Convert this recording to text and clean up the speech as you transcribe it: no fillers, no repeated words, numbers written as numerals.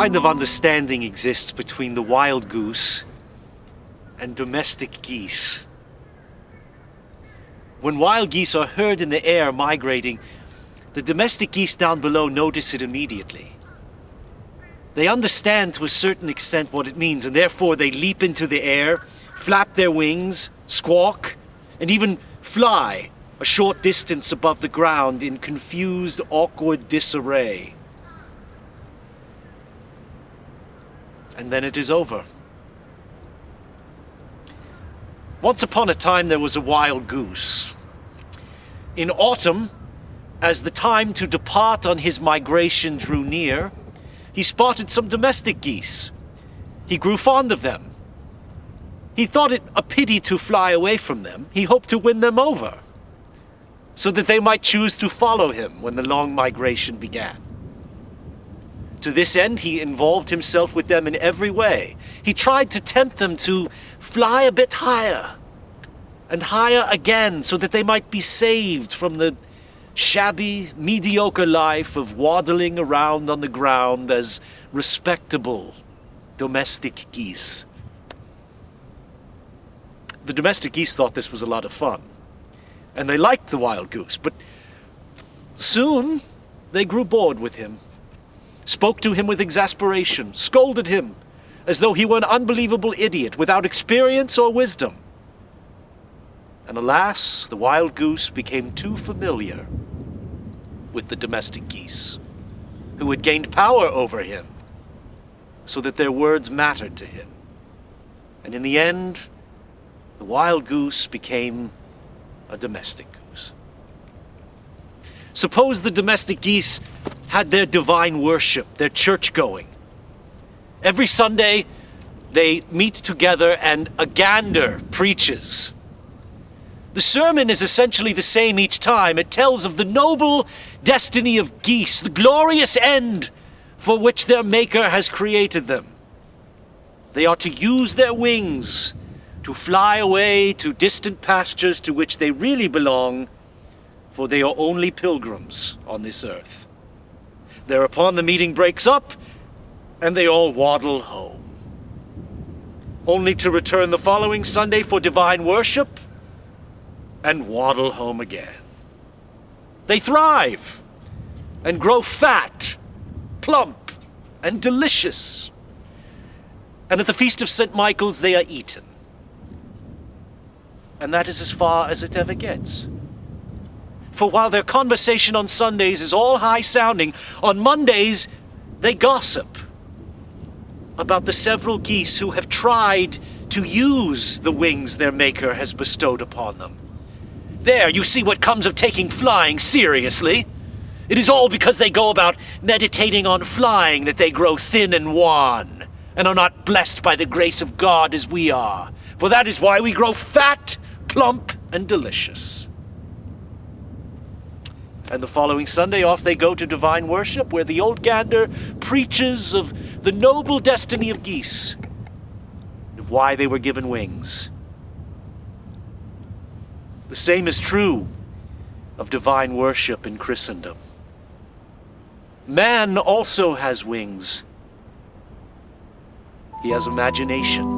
kind of understanding exists between the wild goose and domestic geese. When wild geese are heard in the air migrating, the domestic geese down below notice it immediately. They understand to a certain extent what it means, and therefore they leap into the air, flap their wings, squawk, and even fly a short distance above the ground in confused, awkward disarray. And then it is over. Once upon a time there was a wild goose. In autumn, as the time to depart on his migration drew near, he spotted some domestic geese. He grew fond of them. He thought it a pity to fly away from them. He hoped to win them over, so that they might choose to follow him when the long migration began. To this end, he involved himself with them in every way. He tried to tempt them to fly a bit higher, and higher again, so that they might be saved from the shabby, mediocre life of waddling around on the ground as respectable domestic geese. The domestic geese thought this was a lot of fun, and they liked the wild goose, but soon they grew bored with him, spoke to him with exasperation, scolded him as though he were an unbelievable idiot without experience or wisdom. And alas, the wild goose became too familiar with the domestic geese, who had gained power over him, so that their words mattered to him. And in the end, the wild goose became a domestic goose. Suppose the domestic geese had their divine worship, their church going. Every Sunday, they meet together and a gander preaches. The sermon is essentially the same each time. It tells of the noble destiny of geese, the glorious end for which their Maker has created them. They are to use their wings to fly away to distant pastures to which they really belong, for they are only pilgrims on this earth. Thereupon the meeting breaks up, and they all waddle home, only to return the following Sunday for divine worship and waddle home again. They thrive and grow fat, plump, and delicious. And at the Feast of St. Michael's they are eaten. And that is as far as it ever gets. For while their conversation on Sundays is all high-sounding, on Mondays they gossip about the several geese who have tried to use the wings their Maker has bestowed upon them. There, you see what comes of taking flying seriously. It is all because they go about meditating on flying that they grow thin and wan, and are not blessed by the grace of God as we are. For that is why we grow fat, plump, and delicious. And the following Sunday, off they go to divine worship, where the old gander preaches of the noble destiny of geese, and of why they were given wings. The same is true of divine worship in Christendom. Man also has wings. He has imagination.